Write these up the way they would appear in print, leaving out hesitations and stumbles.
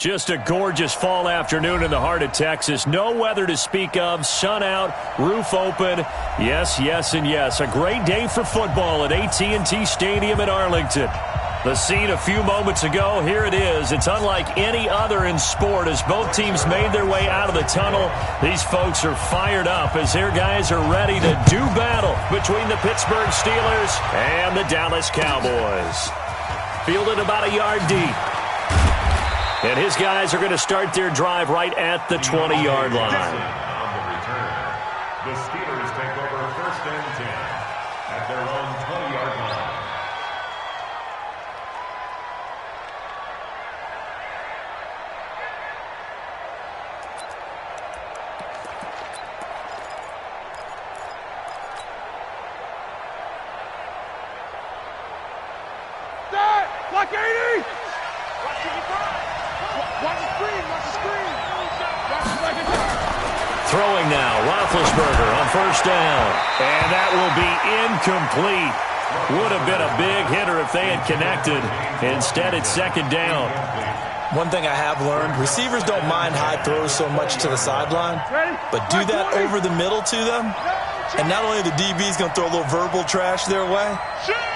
Just a gorgeous fall afternoon in the heart of Texas. No weather to speak of. Sun out, roof open. Yes, yes, and yes. A great day for football at AT&T Stadium in Arlington. The scene a few moments ago, here it is. It's unlike any other in sport as both teams made their way out of the tunnel. These folks are fired up as their guys are ready to do battle between the Pittsburgh Steelers and the Dallas Cowboys. Fielded about a yard deep. And his guys are going to start their drive right at the 20-yard line. On the return, the Steelers take over 1st and 10 at their own 20-yard line. Set! Block 80! Watch the screen! Watch the screen! Throwing now, Roethlisberger on 1st down. And that will be incomplete. Would have been a big hitter if they had connected. Instead, it's 2nd down. One thing I have learned, receivers don't mind high throws so much to the sideline, but do that over the middle to them, and not only the DB's going to throw a little verbal trash their way,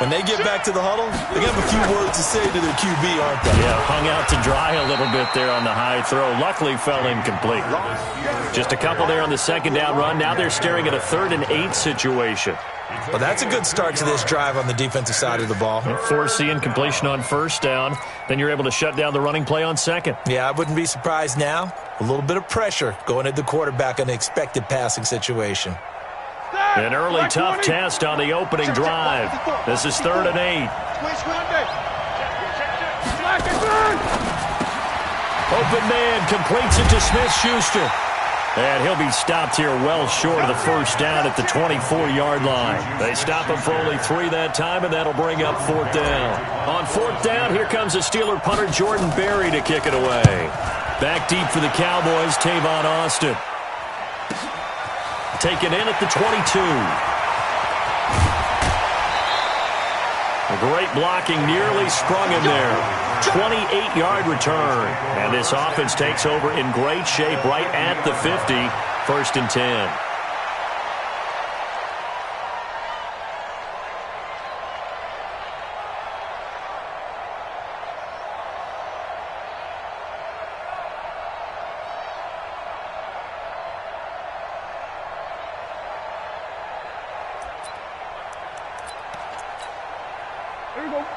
when they get back to the huddle, they have a few words to say to their QB, aren't they? Yeah, hung out to dry a little bit there on the high throw. Luckily, fell incomplete. Just a couple there on the 2nd down run. Now they're staring at a 3rd and 8 situation. Well, that's a good start to this drive on the defensive side of the ball. Force the incompletion on 1st down. Then you're able to shut down the running play on 2nd. Yeah, I wouldn't be surprised now. A little bit of pressure going at the quarterback on an expected passing situation. An early tough test on the opening drive. This is 3rd and 8. Open man completes it to Smith-Schuster. And he'll be stopped here well short of the 1st down at the 24-yard line. They stop him for only 3 that time, and that'll bring up 4th down. On 4th down, here comes the Steeler punter Jordan Berry to kick it away. Back deep for the Cowboys, Tavon Austin. Taken in at the 22. A great blocking nearly sprung him there. 28-yard return. And this offense takes over in great shape right at the 50. 1st and 10.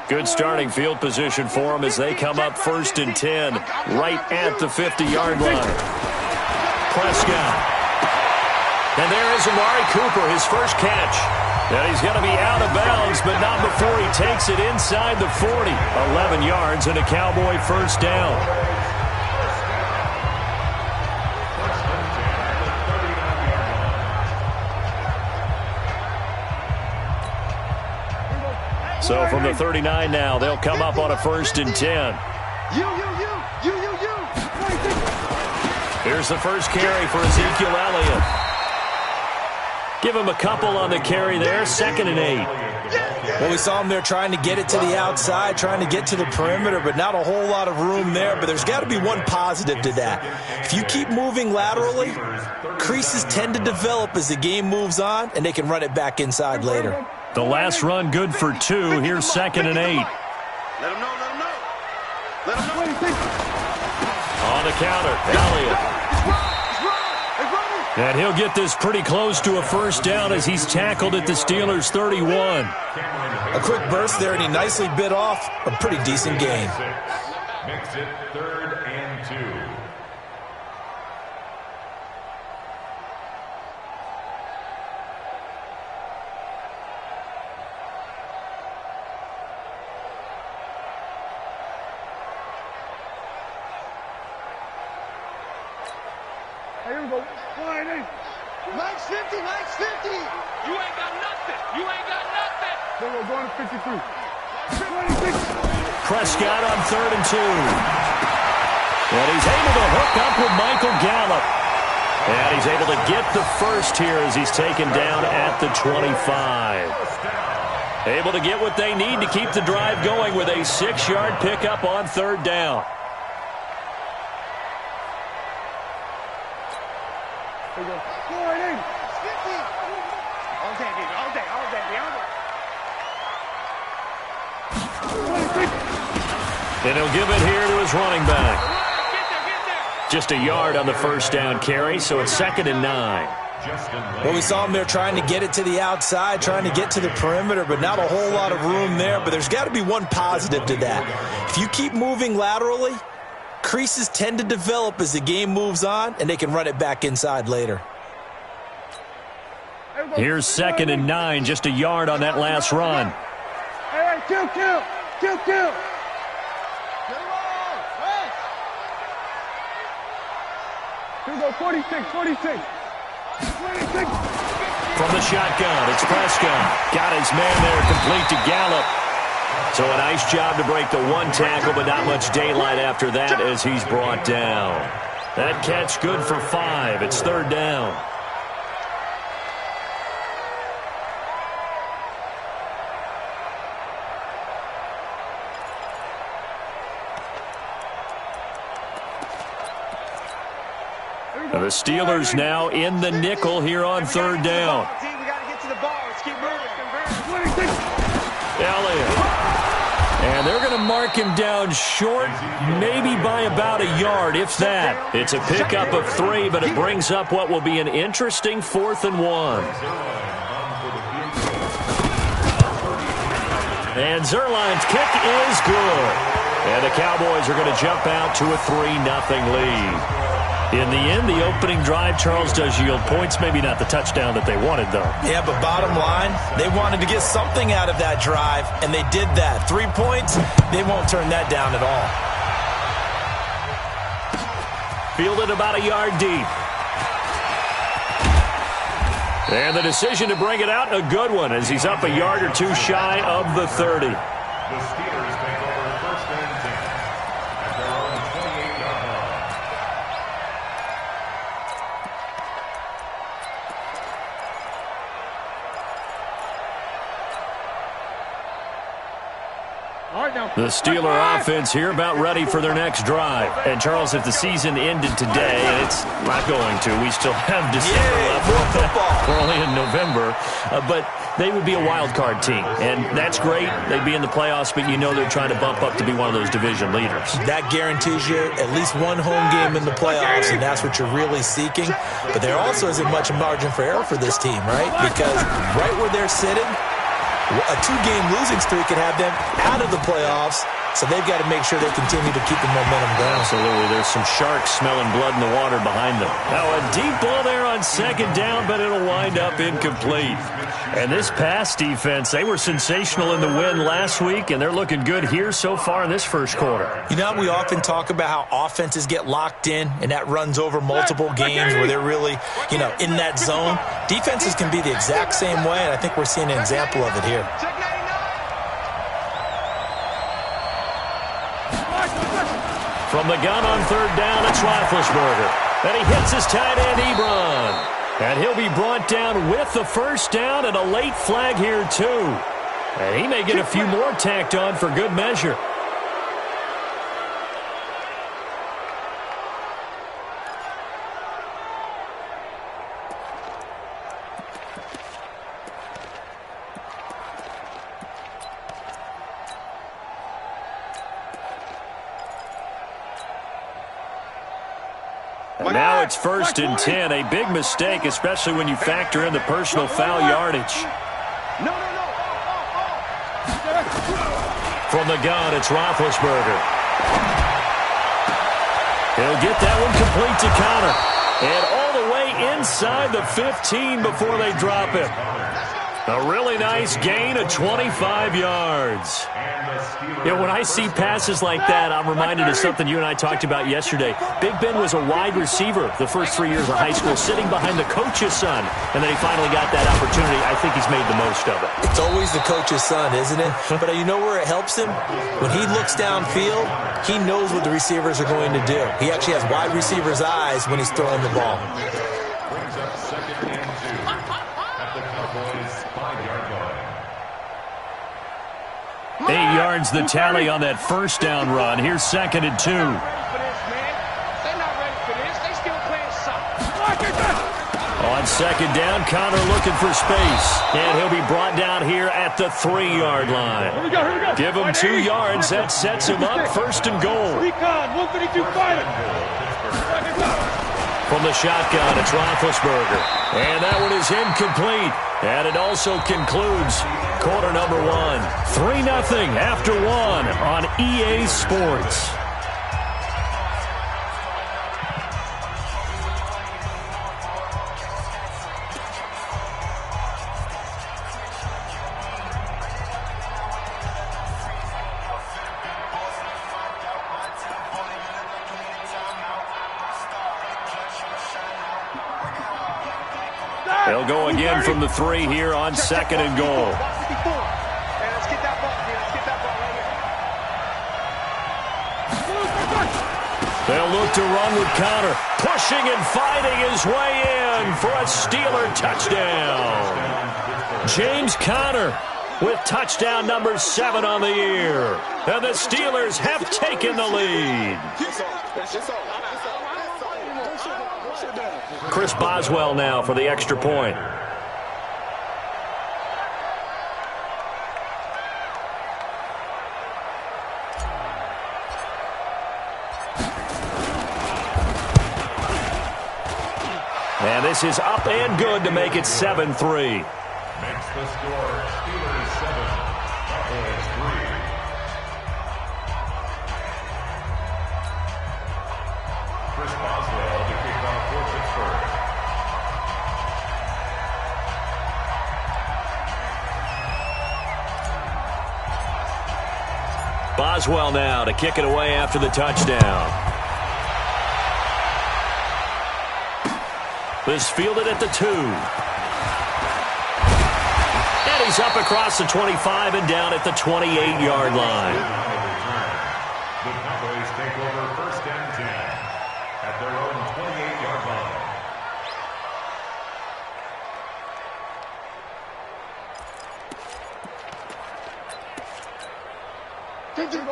Good starting field position for them as they come up 1st and 10 right at the 50-yard line. Prescott. And there is Amari Cooper, his first catch. And he's going to be out of bounds, but not before he takes it inside the 40. 11 yards and a Cowboy 1st down. So from the 39 now, they'll come up on a 1st and 10. Here's the first carry for Ezekiel Elliott. Give him a couple on the carry there, 2nd and 8. Well, we saw him there trying to get it to the outside, trying to get to the perimeter, but not a whole lot of room there. But there's got to be one positive to that. If you keep moving laterally, creases tend to develop as the game moves on, and they can run it back inside later. The last run good for 2. Here's 2nd and 8. Let him know, let him know. Let him know. On the counter, Elliott. And he'll get this pretty close to a 1st down as he's tackled at the Steelers' 31. A quick burst there, and he nicely bit off a pretty decent gain. Makes it 3rd and 2. Here we go. Max 50, Max 50. You ain't got nothing. You ain't got nothing. We're going to 53. 26. Prescott on 3rd and 2. And he's able to hook up with Michael Gallup. And he's able to get the first here as he's taken down at the 25. Able to get what they need to keep the drive going with a 6-yard pickup on 3rd down. And he'll give it here to his running back. Just a yard on the first down carry, so it's 2nd and 9. Well, we saw him there trying to get it to the outside, trying to get to the perimeter, but not a whole lot of room there. But there's got to be one positive to that. If you keep moving laterally, creases tend to develop as the game moves on, and they can run it back inside later. Here's 2nd and 9, just a yard on that last run. Hey, kill. Here we go, 46. From the shotgun, it's Prescott. Got his man there, complete to Gallup. So a nice job to break the one tackle, but not much daylight after that as he's brought down. That catch good for 5. It's 3rd down. The Steelers now in the nickel here on 3rd down. Elliott. And they're going to mark him down short, maybe by about a yard, if that. It's a pickup of 3, but it brings up what will be an interesting 4th and 1. And Zerline's kick is good. And the Cowboys are going to jump out to a 3-0 lead. In the end, the opening drive, Charles, does yield points. Maybe not the touchdown that they wanted, though. Yeah, but bottom line, they wanted to get something out of that drive, and they did that. 3 points, they won't turn that down at all. Fielded about a yard deep. And the decision to bring it out, a good one, as he's up a yard or 2 shy of the 30. The Steelers take over 1st and 10 at their own 28-yard line. The Steeler offense here about ready for their next drive. And, Charles, if the season ended today, and it's not going to, we still have December left. We're only in November. But they would be a wild card team. And that's great. They'd be in the playoffs, but you know they're trying to bump up to be one of those division leaders. That guarantees you at least one home game in the playoffs, and that's what you're really seeking. But there also isn't much margin for error for this team, right? Because right where they're sitting, a 2-game losing streak could have them out of the playoffs, so they've got to make sure they continue to keep the momentum going. Absolutely. There's some sharks smelling blood in the water behind them. Now a deep ball there on 2nd down, but it'll wind up incomplete. And this pass defense, they were sensational in the win last week, and they're looking good here so far in this first quarter. You know, we often talk about how offenses get locked in, and that runs over multiple games where they're really, in that zone. Defenses can be the exact same way, and I think we're seeing an example of it here. From the gun on 3rd down, it's Roethlisberger. And he hits his tight end, Ebron. And he'll be brought down with the first down and a late flag here, too. And he may get a few more tacked on for good measure. Now it's 1st and 10, a big mistake, especially when you factor in the personal foul yardage. From the gun, it's Roethlisberger. He'll get that one complete to Connor. And all the way inside the 15 before they drop him. A really nice gain of 25 yards. When I see passes like that, I'm reminded of something you and I talked about yesterday. Big Ben was a wide receiver the first 3 years of high school, sitting behind the coach's son. And then he finally got that opportunity. I think he's made the most of it. It's always the coach's son, isn't it? But you know where it helps him? When he looks downfield, he knows what the receivers are going to do. He actually has wide receiver's eyes when he's throwing the ball. Brings up 2nd and 2 at the Cowboys' 5-yard line. 8 yards the tally on that first down run. Here's 2nd and 2. On On second down, Connor looking for space. And he'll be brought down here at the 3-yard line. Here we go. Give him 2 yards. That sets him up first and goal. Recon, 152 fighter. From the shotgun, it's Roethlisberger. And that one is incomplete. And it also concludes quarter number 1. 3-0 after 1 on EA Sports. They'll go again from the 3 here on second and goal. They'll look to run with Connor, pushing and fighting his way in for a Steeler touchdown. James Conner with touchdown number 7 on the year. And the Steelers have taken the lead. Chris Boswell now for the extra point. And this is up and good to make it 7-3. Makes the score Steelers 7, Cowboys 3. Chris Boswell to kick off for Pittsburgh. Boswell now to kick it away after the touchdown. This fielded at the 2. And he's up across the 25 and down at the 28-yard line. The Cowboys take over first and 10 at their own 28-yard line.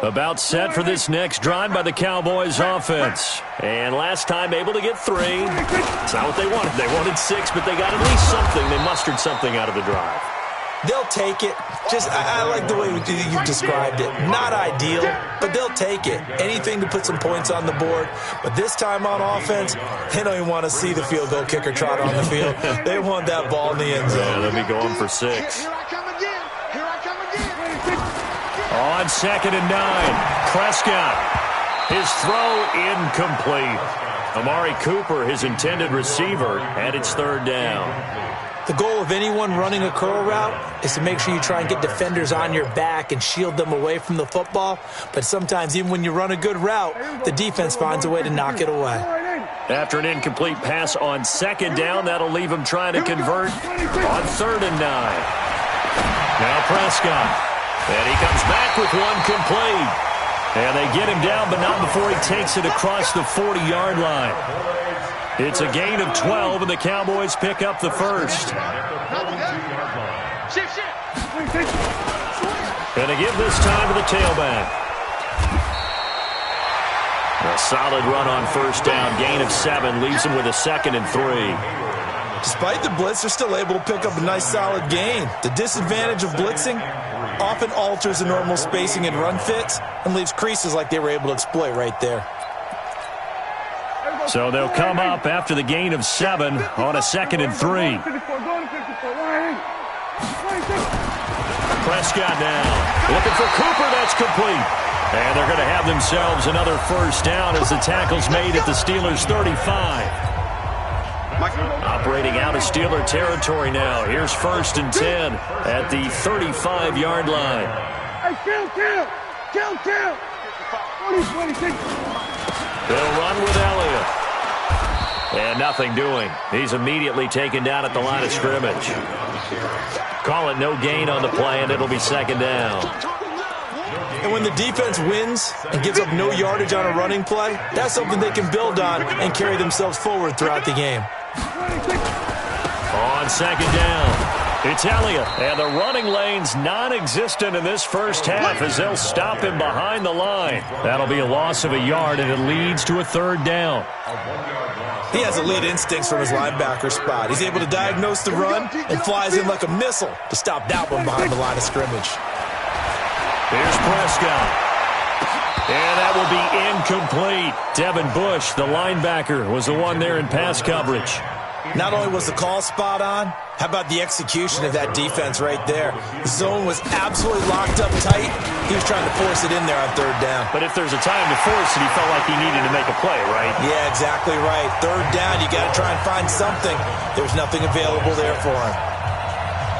About set for this next drive by the Cowboys offense. And last time able to get 3. It's not what they wanted. They wanted 6, but they got at least something. They mustered something out of the drive. They'll take it. I like the way you described it. Not ideal, but they'll take it. Anything to put some points on the board. But this time on offense, they don't even want to see the field goal kicker trot on the field. They want that ball in the end zone. Yeah, they'll be going for 6. Here I come again. Here I come again. On second and 9, Prescott. His throw incomplete. Amari Cooper, his intended receiver, and it's third down. The goal of anyone running a curl route is to make sure you try and get defenders on your back and shield them away from the football. But sometimes even when you run a good route, the defense finds a way to knock it away. After an incomplete pass on second down, that'll leave him trying to convert on third and 9. Now Prescott. And he comes back with one complete. And they get him down, but not before he takes it across the 40-yard line. It's a gain of 12, and the Cowboys pick up the first. And they give this time to the tailback. A solid run on first down. Gain of 7 leaves him with a second and 3. Despite the blitz, they're still able to pick up a nice solid gain. The disadvantage of blitzing often alters the normal spacing and run fits and leaves creases like they were able to exploit right there. So they'll come up after the gain of 7 on a second and 3. Prescott now looking for Cooper. That's complete. And they're going to have themselves another first down as the tackle's made at the Steelers' 35. Operating out of Steeler territory now. Here's first and 10 at the 35-yard line. Hey, kill. 20, They'll run with Elliott. And nothing doing. He's immediately taken down at the line of scrimmage. Call it no gain on the play, and it'll be second down. And when the defense wins and gives up no yardage on a running play, that's something they can build on and carry themselves forward throughout the game. On second down, it's Elliott. And the running lane's non-existent in this first half as they'll stop him behind the line. That'll be a loss of a yard, and it leads to a third down. A 1-yard loss He has elite instincts from his linebacker spot. He's able to diagnose the run and flies in like a missile to stop that one behind the line of scrimmage. Here's Prescott. And that will be incomplete. Devin Bush, the linebacker, was the one there in pass coverage. Not only was the call spot on, how about the execution of that defense right there? The zone was absolutely locked up tight. He was trying to force it in there on third down. But if there's a time to force it, he felt like he needed to make a play, right? Yeah, exactly right. Third down, you got to try and find something. There's nothing available there for him.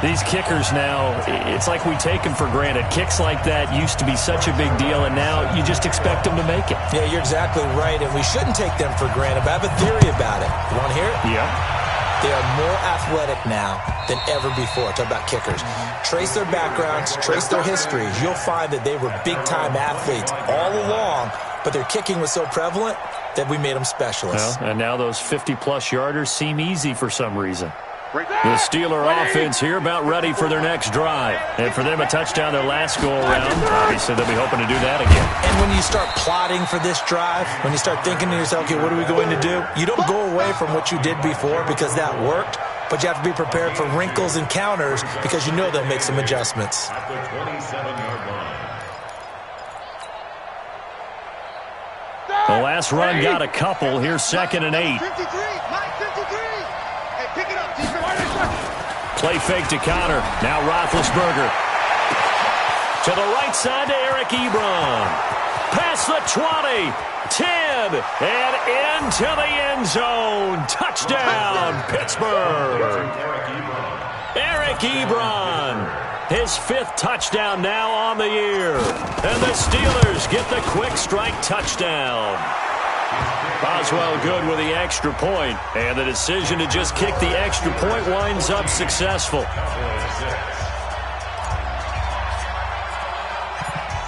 These kickers now, it's like we take them for granted. Kicks like that used to be such a big deal, and now you just expect them to make it. Yeah, you're exactly right, and we shouldn't take them for granted. But I have a theory about it. You want to hear it? Yeah. They are more athletic now than ever before. Talk about kickers. Trace their backgrounds, trace their histories. You'll find that they were big-time athletes all along, but their kicking was so prevalent that we made them specialists. Well, and now those 50-plus yarders seem easy for some reason. The Steeler offense here about ready for their next drive. And for them, a touchdown their last go-around. Obviously, they'll be hoping to do that again. And when you start plotting for this drive, when you start thinking to yourself, okay, what are we going to do? You don't go away from what you did before because that worked, but you have to be prepared for wrinkles and counters because you know they'll make some adjustments. At the 27-yard line. The last run got a couple. Here's 2nd and 8. 53, Mike 53. Hey, pick it up, defense. Play fake to Connor. Now Roethlisberger. To the right side to Eric Ebron. Past the 20, 10, and into the end zone. Touchdown, Pittsburgh. Eric Ebron. His 5th touchdown now on the year. And the Steelers get the quick strike touchdown. Boswell good with the extra point, and the decision to just kick the extra point winds up successful.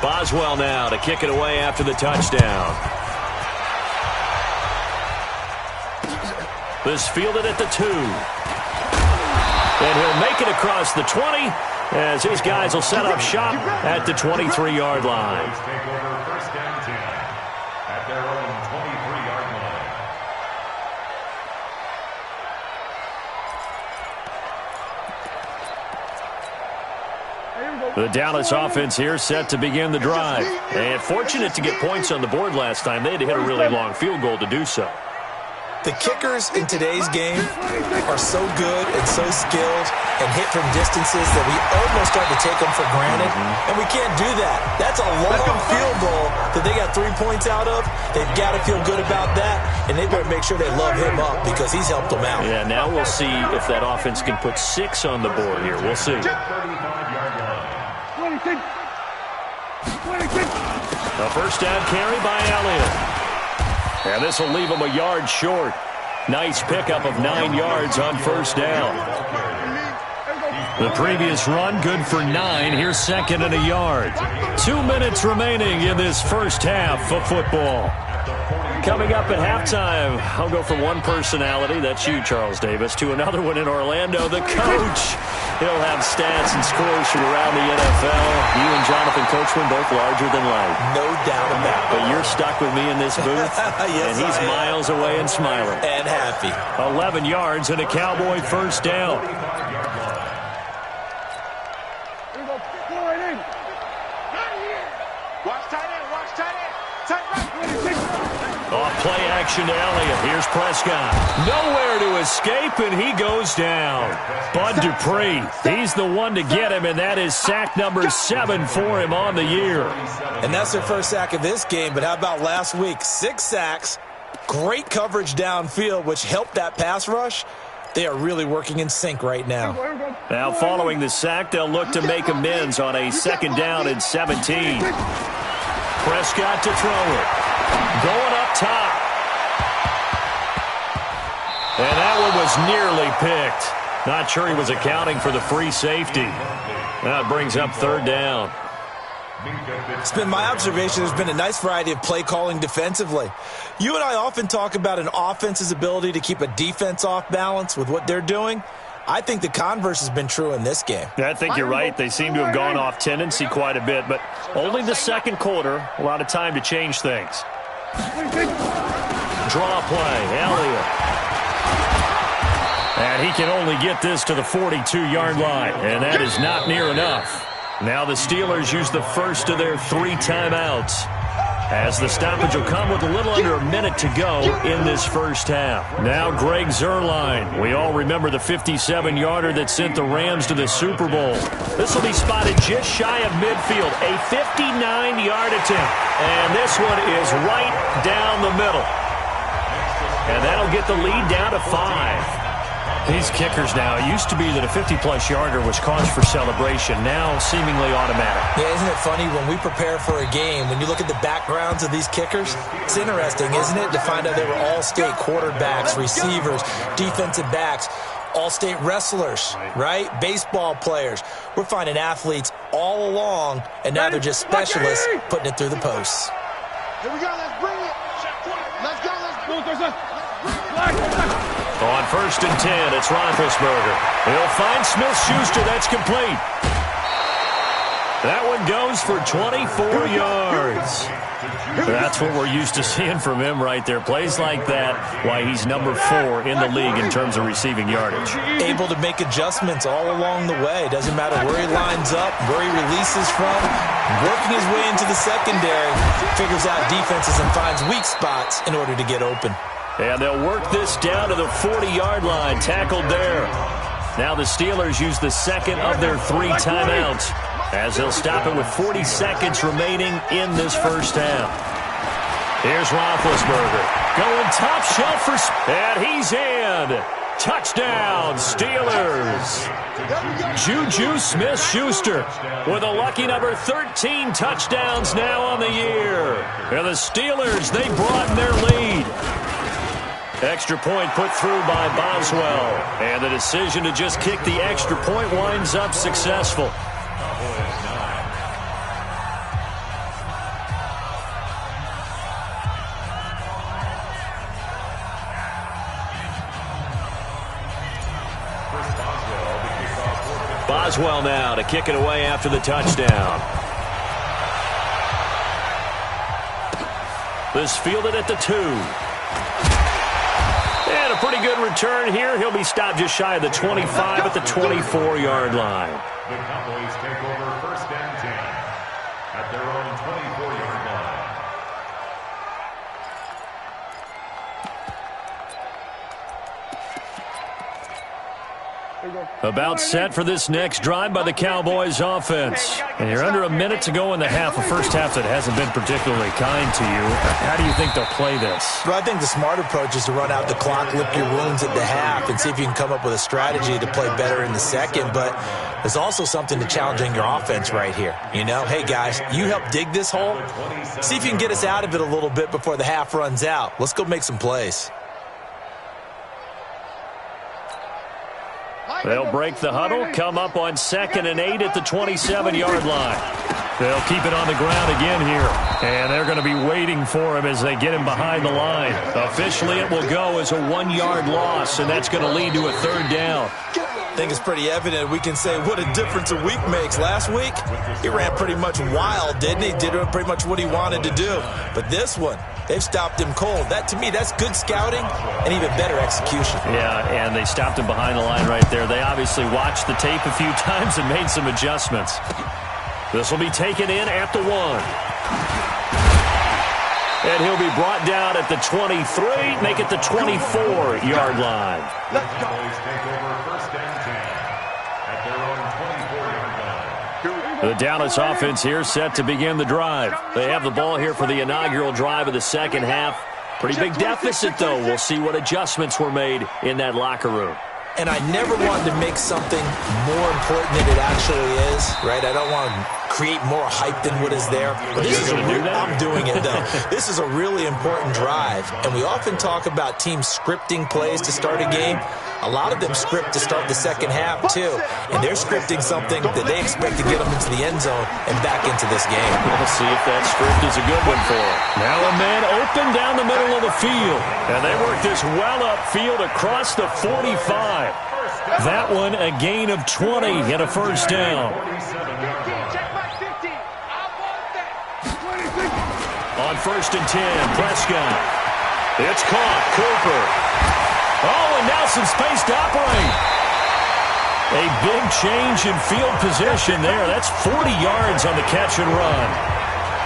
Boswell now to kick it away after the touchdown. This fielded at the 2. And he'll make it across the 20 as his guys will set up shop at the 23-yard line. Take over 1st and 10 at their own 23-yard line. The Dallas offense here set to begin the drive. And fortunate to get points on the board last time. They had to hit a really long field goal to do so. The kickers in today's game are so good and so skilled and hit from distances that we almost start to take them for granted, and we can't do that. That's a long field goal that they got 3 points out of. They've got to feel good about that, and they better make sure they love him up because he's helped them out. Yeah, now we'll see if that offense can put 6 on the board here. We'll see. 35-yard line. 26. A first down carry by Elliott. And this will leave him a yard short. Nice pickup of 9 yards on first down. The previous run, good for 9. Here's 2nd and a yard. 2 minutes remaining in this first half of football. Coming up at halftime, I'll go from one personality, that's you, Charles Davis, to another one in Orlando, the coach. He'll have stats and scores from around the NFL. You and Jonathan Coachman both larger than life. No doubt about it. But you're stuck with me in this booth, yes, and he's miles away and smiling. And happy. 11 yards and a Cowboy first down. Off play action to Elliott. Here's Prescott. Nowhere to escape, and he goes down. Bud Dupree, he's the one to get him, and that is sack number 7 for him on the year. And that's their first sack of this game, but how about last week? 6 sacks, great coverage downfield, which helped that pass rush. They are really working in sync right now. Now, following the sack, they'll look to make amends on a 2nd down and 17. Prescott to throw it. Going up top. And that one was nearly picked. Not sure he was accounting for the free safety. That brings up 3rd down. It's been my observation there's been a nice variety of play calling defensively. You and I often talk about an offense's ability to keep a defense off balance with what they're doing. I think the converse has been true in this game. I think you're right. They seem to have gone off tendency quite a bit, but only the 2nd quarter. A lot of time to change things. Draw play. Elliott. And he can only get this to the 42-yard line, and that is not near enough. Now the Steelers use the first of their 3 timeouts, as the stoppage will come with a little under a minute to go in this first half. Now Greg Zuerlein. We all remember the 57-yarder that sent the Rams to the Super Bowl. This will be spotted just shy of midfield, a 59-yard attempt. And this one is right down the middle. And that'll get the lead down to 5. These kickers now, it used to be that a 50-plus yarder was cause for celebration, now seemingly automatic. Yeah, isn't it funny when we prepare for a game, when you look at the backgrounds of these kickers, it's interesting, isn't it, to find out they were all-state quarterbacks, receivers, defensive backs, all-state wrestlers, right? Baseball players. We're finding athletes all along, and now they're just specialists putting it through the posts. Here we go, let's bring it. Let's go, On 1st and 10, it's Roethlisberger. He'll find Smith-Schuster. That's complete. That one goes for 24 yards. That's what we're used to seeing from him right there. Plays like that, why he's number 4 in the league in terms of receiving yardage. Able to make adjustments all along the way. Doesn't matter where he lines up, where he releases from. Working his way into the secondary, figures out defenses and finds weak spots in order to get open. And they'll work this down to the 40-yard line, tackled there. Now the Steelers use the second of their 3 timeouts, as they'll stop it with 40 seconds remaining in this first half. Here's Roethlisberger going top shelf for, and he's in. Touchdown, Steelers. Juju Smith-Schuster with a lucky number 13 touchdowns now on the year. And the Steelers, they broaden their lead. Extra point put through by Boswell. And the decision to just kick the extra point winds up successful. Boswell now to kick it away after the touchdown. This fielded at the 2. And a pretty good return here. He'll be stopped just shy of the 25 at the 24-yard line. The Cowboys take over 1st and 10 at their own 24-yard line. About set for this next drive by the Cowboys offense. And you're under a minute to go in the half, a first half that hasn't been particularly kind to you. How do you think they'll play this? Well, I think the smart approach is to run out the clock, lick your wounds at the half, and see if you can come up with a strategy to play better in the second. But there's also something to challenging your offense right here. You know, hey, guys, you help dig this hole. See if you can get us out of it a little bit before the half runs out. Let's go make some plays. They'll break the huddle, come up on 2nd and 8 at the 27-yard line. They'll keep it on the ground again here. And they're going to be waiting for him as they get him behind the line. Officially, it will go as a 1-yard loss, and that's going to lead to a 3rd down. I think it's pretty evident. We can say what a difference a week makes. Last week, he ran pretty much wild, didn't he? Did pretty much what he wanted to do. But this one, they've stopped him cold. That, to me, that's good scouting and even better execution. Yeah, and they stopped him behind the line right there. They obviously watched the tape a few times and made some adjustments. This will be taken in at the 1. And he'll be brought down at the 23, make it the 24-yard line. Let's go. Take over 1st and 10 at their own 24-yard line. The Dallas offense here set to begin the drive. They have the ball here for the inaugural drive of the second half. Pretty big deficit, though. We'll see what adjustments were made in that locker room. And I never wanted to make something more important than it actually is, right? I don't want to create more hype than what is there. But this is I'm doing it, though. This is a really important drive. And we often talk about teams scripting plays to start a game. A lot of them script to start the second half, too. And they're scripting something that they expect to get them into the end zone and back into this game. We'll see if that script is a good one for them. Now a man open down the middle of the field. And they work this well upfield across the 45. That one a gain of 20 and a 1st down. On 1st and 10, Prescott. It's caught. Cooper. Oh, and now some space to operate. A big change in field position there. That's 40 yards on the catch and run.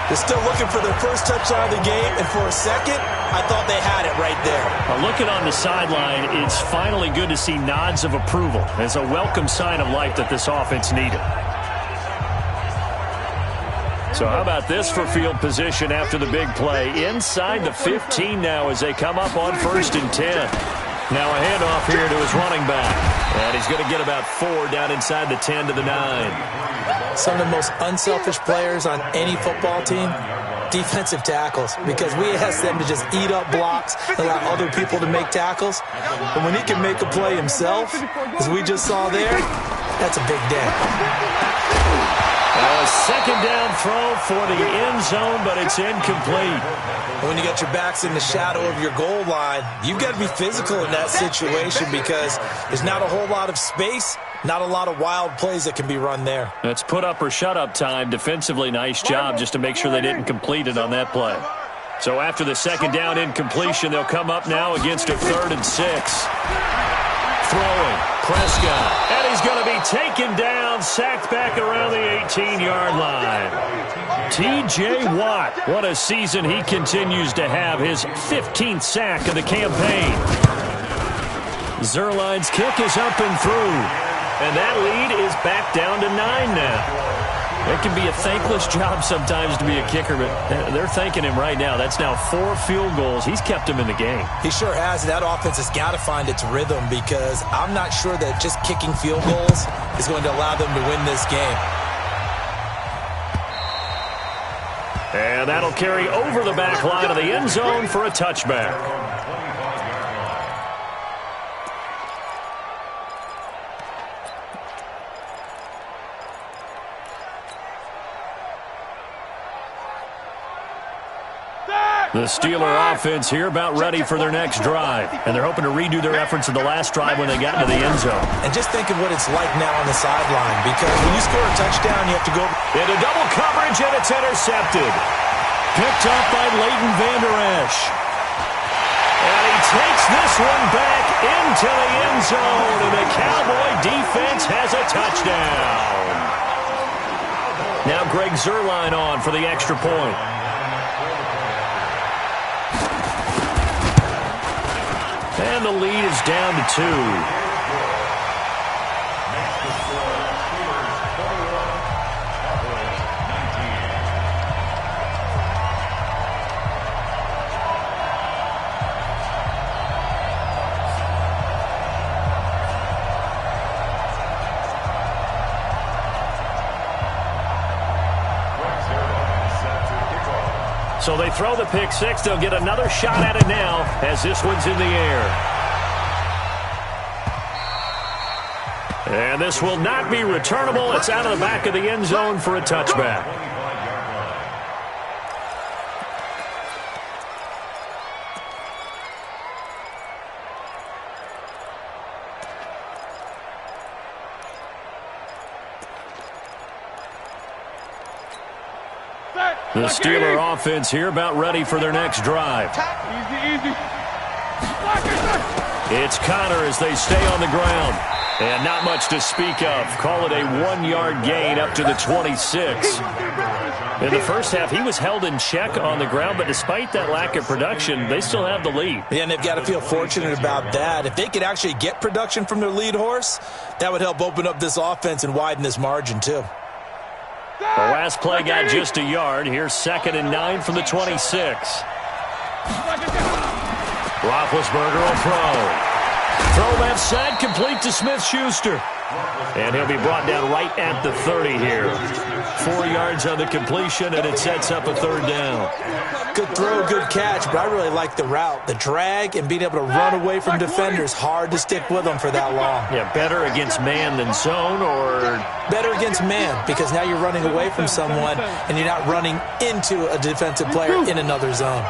They're still looking for their first touchdown of the game, and for a second, I thought they had it right there. Looking on the sideline, it's finally good to see nods of approval. It's a welcome sign of life that this offense needed. So how about this for field position after the big play? Inside the 15 now as they come up on 1st and 10. Now a handoff here to his running back. And he's going to get about 4 down inside the 10 to the 9. Some of the most unselfish players on any football team, defensive tackles, because we ask them to just eat up blocks and allow other people to make tackles. But when he can make a play himself, as we just saw there, that's a big day. A second down throw for the end zone, but it's incomplete. When you got your backs in the shadow of your goal line, you've got to be physical in that situation because there's not a whole lot of space, not a lot of wild plays that can be run there. That's put up or shut up time. Defensively, nice job just to make sure they didn't complete it on that play. So after the second down incompletion, they'll come up now against a 3rd and 6. Throwing, Prescott, and he's going to be taken down, sacked back around the 18-yard line. T.J. Watt, what a season he continues to have, his 15th sack of the campaign. Zerline's kick is up and through, and that lead is back down to 9 now. It can be a thankless job sometimes to be a kicker, but they're thanking him right now. That's now 4 field goals. He's kept him in the game. He sure has. That offense has got to find its rhythm because I'm not sure that just kicking field goals is going to allow them to win this game. And that'll carry over the back line of the end zone for a touchback. The Steeler offense here about ready for their next drive. And they're hoping to redo their efforts in the last drive when they got into the end zone. And just think of what it's like now on the sideline, because when you score a touchdown, you have to go into double coverage, and it's intercepted. Picked up by Leighton Vander Esch. And he takes this one back into the end zone, and the Cowboy defense has a touchdown. Now Greg Zuerlein on for the extra point. And the lead is down to 2. So they throw the pick 6. They'll get another shot at it now as this one's in the air. And this will not be returnable. It's out of the back of the end zone for a touchback. The Steeler offense here about ready for their next drive. It's Connor as they stay on the ground. And not much to speak of. Call it a 1-yard gain up to the 26. In the first half, he was held in check on the ground, but despite that lack of production, they still have the lead. Yeah, and they've got to feel fortunate about that. If they could actually get production from their lead horse, that would help open up this offense and widen this margin, too. The last play got just a yard. Here's 2nd and 9 from the 26. Roethlisberger will throw. Throw left side, complete to Smith-Schuster. And he'll be brought down right at the 30 here. 4 yards on the completion, and it sets up a 3rd down. Good throw, good catch, but I really like the route. The drag and being able to run away from defenders, hard to stick with them for that long. Yeah, better against man than zone, or? Better against man, because now you're running away from someone, and you're not running into a defensive player in another zone.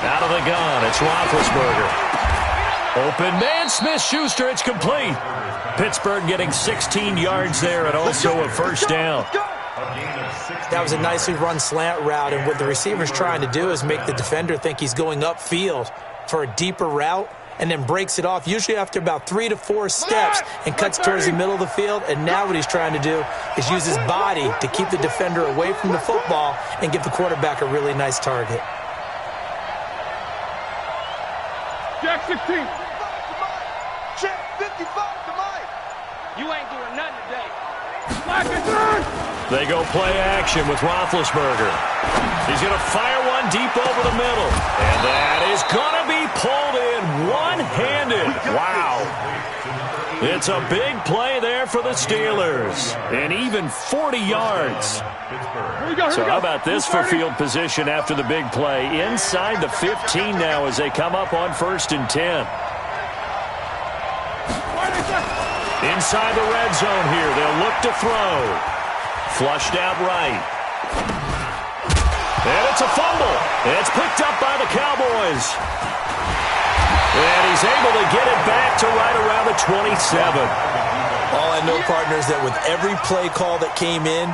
Out of the gun, it's Roethlisberger. Open man, Smith-Schuster, it's complete. Pittsburgh getting 16 yards there and also a 1st down. A gain of 16 That was a nicely run slant route, and what the receiver's trying to do is make the defender think he's going upfield for a deeper route, and then breaks it off, usually after about 3 to 4 steps, and cuts towards the middle of the field. And now what he's trying to do is use his body to keep the defender away from the football and give the quarterback a really nice target. Jack 16. Check 55 to Mike. You ain't doing nothing today. Black and third. They go play action with Roethlisberger. He's going to fire one deep over the middle. And that is going to be pulled in one-handed. Wow. It's a big play there for the Steelers. And even 40 yards. So how about this for field position after the big play? Inside the 15 now as they come up on 1st and 10. Inside the red zone here. They'll look to throw. Flushed out right. And it's a fumble. And it's picked up by the Cowboys. And he's able to get it back to right around the 27. All I know, partners, that with every play call that came in,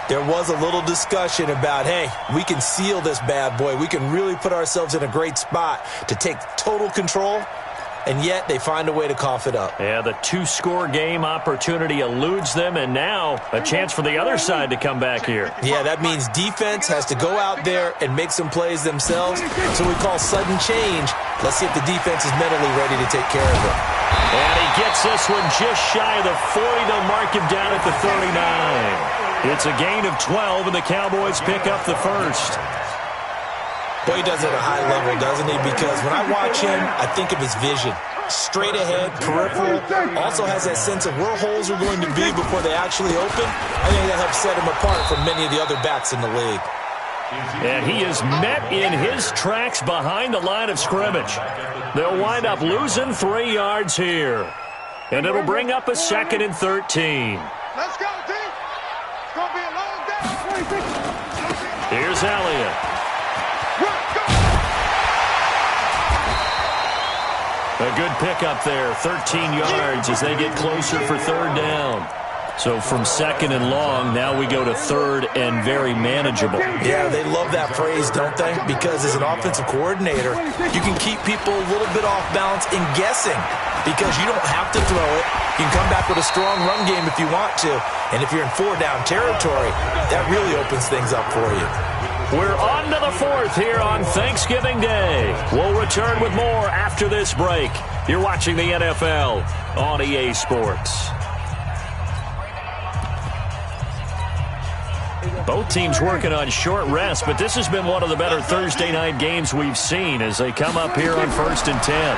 there was a little discussion about, hey, we can seal this bad boy. We can really put ourselves in a great spot to take total control. And yet they find a way to cough it up. Yeah, the 2-score game opportunity eludes them, and now a chance for the other side to come back here. Yeah, that means defense has to go out there and make some plays themselves. So we call sudden change. Let's see if the defense is mentally ready to take care of it. And he gets this one just shy of the 40. They'll mark him down at the 39. It's a gain of 12, and the Cowboys pick up the first. Boy, he does it at a high level, doesn't he? Because when I watch him, I think of his vision. Straight ahead, peripheral. Also has that sense of where holes are going to be before they actually open. I think that helps set him apart from many of the other backs in the league. And he is met in his tracks behind the line of scrimmage. They'll wind up losing 3 yards here. And it'll bring up a 2nd and 13. Let's go, team. It's going to be a long day. Here's Elliott. A good pickup there, 13 yards as they get closer for 3rd down. So from 2nd and long, now we go to 3rd and very manageable. Yeah, they love that phrase, don't they? Because as an offensive coordinator, you can keep people a little bit off balance in guessing because you don't have to throw it. You can come back with a strong run game if you want to. And if you're in 4-down territory, that really opens things up for you. We're on to the 4th here on Thanksgiving Day. We'll return with more after this break. You're watching the NFL on EA Sports. Both teams working on short rest, but this has been one of the better Thursday night games we've seen as they come up here on 1st and 10.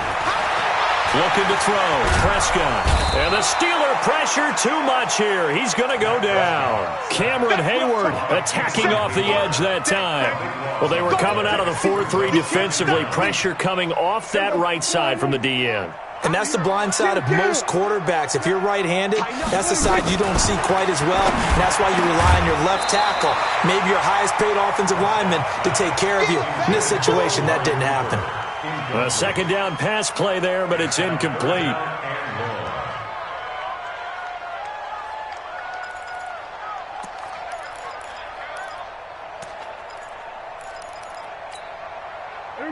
Looking to throw, Prescott. And the Steeler pressure too much here. He's going to go down. Cameron Hayward attacking off the edge that time. Well, they were coming out of the 4-3 defensively. Pressure coming off that right side from the DN. And that's the blind side of most quarterbacks. If you're right-handed, that's the side you don't see quite as well. And that's why you rely on your left tackle, maybe your highest-paid offensive lineman, to take care of you. In this situation, that didn't happen. A 2nd down pass play there, but it's incomplete.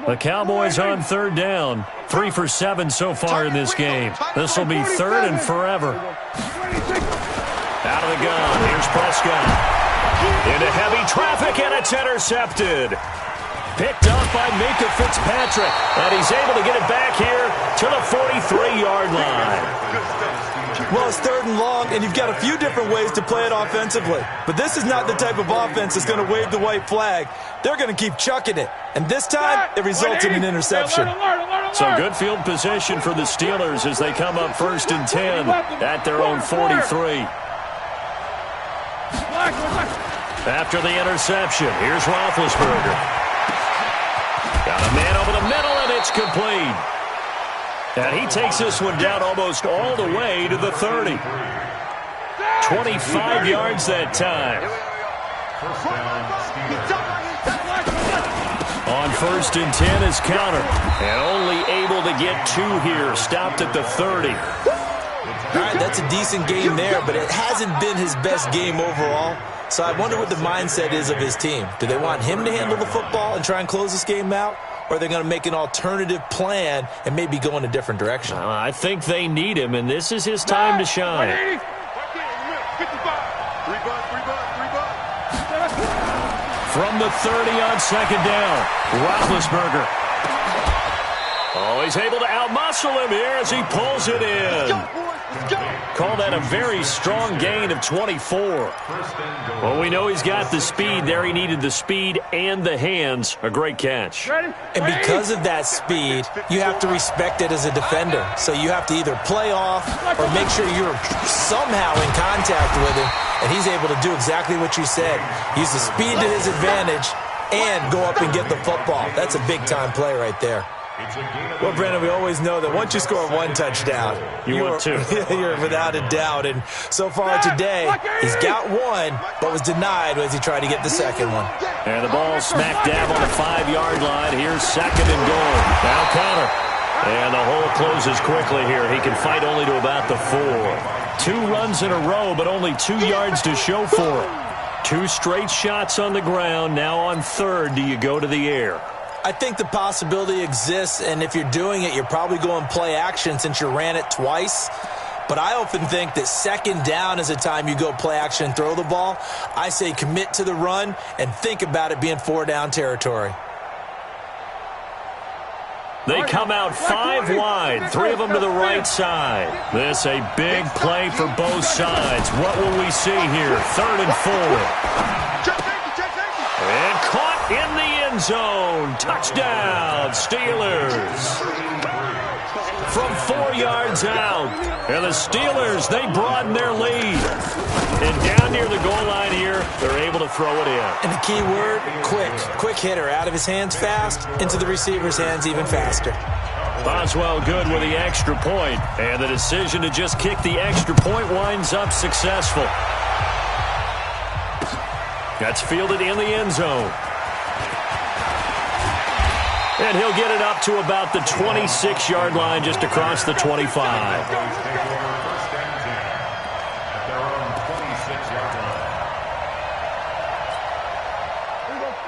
The Cowboys on 3rd down. 3 for 7 so far in this game. This will be 3rd and forever. Out of the gun. Here's Prescott. Into heavy traffic, and it's intercepted. Picked up by Minka Fitzpatrick. And he's able to get it back here to the 43-yard line. Well, it's 3rd and long, and you've got a few different ways to play it offensively. But this is not the type of offense that's going to wave the white flag. They're going to keep chucking it. And this time, it results in an interception. So good field position for the Steelers as they come up 1st and 10 at their own 43. After the interception, here's Roethlisberger. Got a man over the middle, and it's complete. And he takes this one down almost all the way to the 30. 25 yards that time. On 1st and 10 is counter. And only able to get 2 here. Stopped at the 30. All right, that's a decent game there, but it hasn't been his best game overall. So I wonder what the mindset is of his team. Do they want him to handle the football and try and close this game out? Or are they going to make an alternative plan and maybe go in a different direction? I think they need him, and this is his time to shine. From the 30 on second down, Roethlisberger. Oh, he's able to outmuscle him here as he pulls it in. Call that a very strong gain of 24. Well, we know he's got the speed there. He needed the speed and the hands. A great catch. And because of that speed, you have to respect it as a defender. So you have to either play off or make sure you're somehow in contact with him. And he's able to do exactly what you said. Use the speed to his advantage and go up and get the football. That's a big-time play right there. Well, Brandon, we always know that once you score one touchdown, you're without a doubt. And so far today, he's got one, but was denied as he tried to get the second one. And the ball smack dab on the 5-yard line. Here's second and goal. Now counter. And the hole closes quickly here. He can fight only to about the 4. 2 runs in a row, but only 2 yards to show for it. 2 straight shots on the ground. Now on third, do you go to the air? I think the possibility exists, and if you're doing it, you're probably going play action since you ran it twice. But I often think that second down is a time you go play action and throw the ball. I say commit to the run and think about it being 4-down territory. They come out 5 wide, 3 of them to the right side. This a big play for both sides. What will we see here? 3rd and 4. And caught in the end zone. Touchdown, Steelers. From 4 yards out. And the Steelers, they broaden their lead. And down near the goal line here, they're able to throw it in. And the key word, quick. Quick hitter. Out of his hands fast, into the receiver's hands even faster. Boswell good with the extra point. And the decision to just kick the extra point winds up successful. That's fielded in the end zone. And he'll get it up to about the 26-yard line, just across the 25.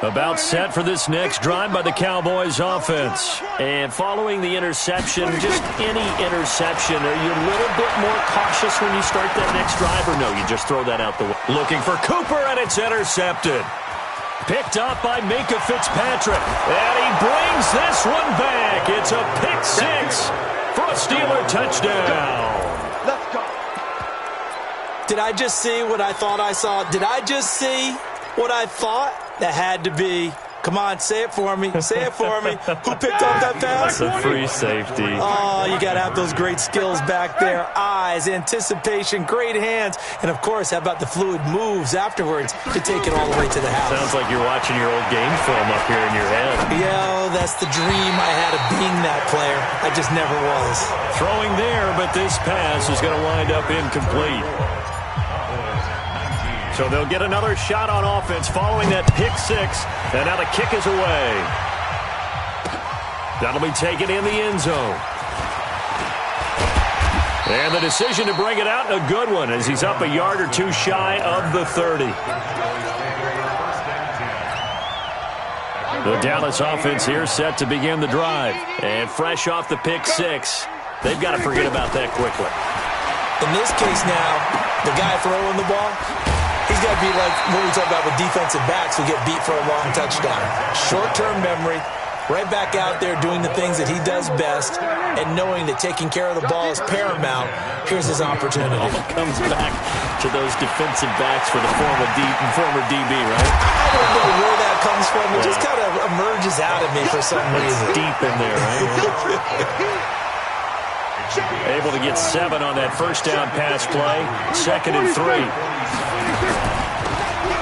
About set for this next drive by the Cowboys offense. And following the interception, just any interception, are you a little bit more cautious when you start that next drive, or no, you just throw that out the way? Looking for Cooper, and it's intercepted. Picked up by Minkah Fitzpatrick. And he brings this one back. It's a pick 6 for a Steeler touchdown. Let's go. Did I just see what I thought I saw? Did I just see what I thought? That had to be. Come on, say it for me. Say it for me. Who picked up that pass? That's a free safety. Oh, you got to have those great skills back there. Eyes, anticipation, great hands. And, of course, how about the fluid moves afterwards to take it all the way to the house? Sounds like you're watching your old game film up here in your head. Yeah, that's the dream I had of being that player. I just never was. Throwing there, but this pass is going to wind up incomplete. So they'll get another shot on offense following that pick 6. And now the kick is away. That'll be taken in the end zone. And the decision to bring it out, a good one, as he's up a yard or 2 shy of the 30. The Dallas offense here set to begin the drive. And fresh off the pick 6, they've got to forget about that quickly. In this case now, the guy throwing the ball, he's got to be like what we talk about with defensive backs who get beat for a long touchdown. Short-term memory, right back out there doing the things that he does best, and knowing that taking care of the ball is paramount. Here's his opportunity. It all comes back to those defensive backs for the former DB, right? I don't know where that comes from. It just kind of emerges out of me for some reason. Deep in there, right? Able to get 7 on that first down pass play. 2nd and 3.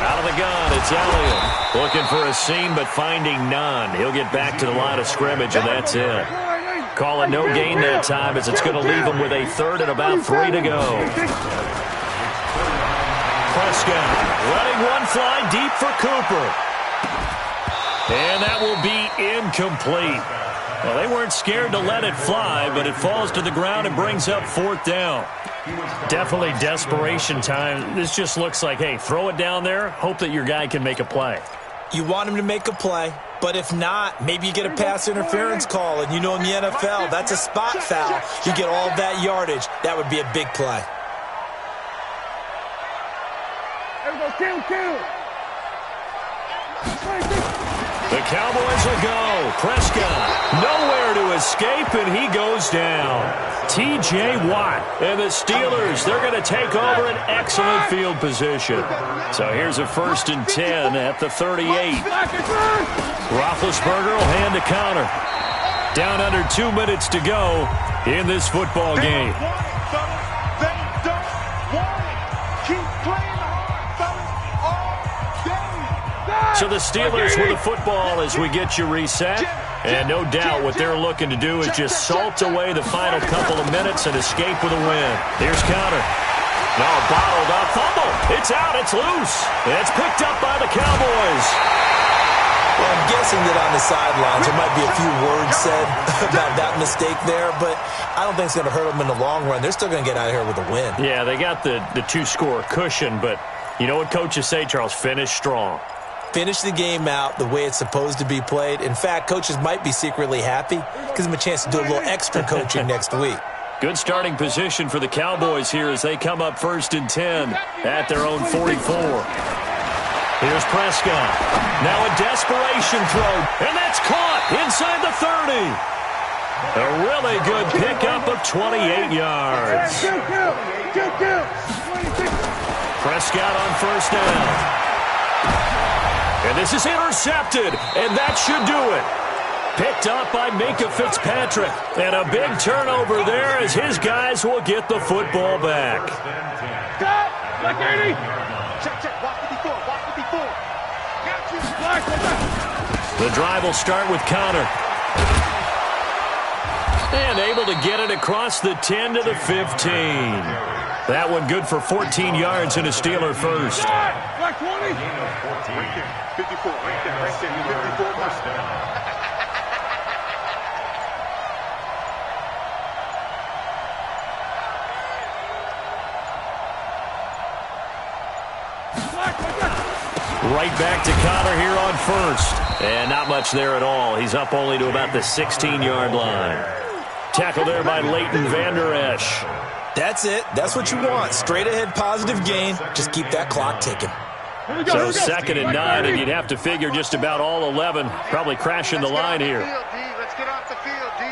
Out of the gun, it's Elliott. Looking for a seam, but finding none. He'll get back to the line of scrimmage, and that's it. Call it no gain that time, as it's going to leave him with a 3rd and about 3 to go. Prescott letting one fly deep for Cooper. And that will be incomplete. Well, they weren't scared to let it fly, but it falls to the ground and brings up 4th down. Definitely desperation time. This just looks like, hey, throw it down there, hope that your guy can make a play. You want him to make a play, but if not, maybe you get a pass interference call, and you know in the NFL, that's a spot foul. You get all that yardage. That would be a big play. The Cowboys will go. Prescott nowhere to escape, and he goes down. T.J. Watt and the Steelers, they're going to take over an excellent field position. So here's a 1st and 10 at the 38. Roethlisberger will hand a counter. Down under 2 minutes to go in this football game. So the Steelers with the football as we get you reset. And no doubt what they're looking to do is just salt away the final couple of minutes and escape with a win. Here's counter. No, bottled up. Fumble. It's out. It's loose. And it's picked up by the Cowboys. Well, I'm guessing that on the sidelines there might be a few words said about that mistake there, but I don't think it's going to hurt them in the long run. They're still going to get out of here with a win. Yeah, they got the 2-score cushion, but you know what coaches say, Charles? Finish strong. Finish the game out the way it's supposed to be played. In fact, coaches might be secretly happy. Gives them a chance to do a little extra coaching next week. Good starting position for the Cowboys here as they come up 1st and 10 at their own 44. Here's Prescott. Now a desperation throw, and that's caught inside the 30. A really good pickup of 28 yards. Prescott on 1st down. And this is intercepted, and that should do it. Picked up by Minkah Fitzpatrick. And a big turnover there as his guys will get the football back. The drive will start with Connor. And able to get it across the 10 to the 15. That one good for 14 yards and a Steeler first. 54, right there, 54 first down. Right back to Connor here on 1st. And not much there at all. He's up only to about the 16-yard line. Tackle there by Leighton Vander Esch. That's it. That's what you want. Straight ahead positive gain. Just keep that clock ticking. So 2nd and 9, and you'd have to figure just about all 11 probably crashing the line here. Let's get off the field, D.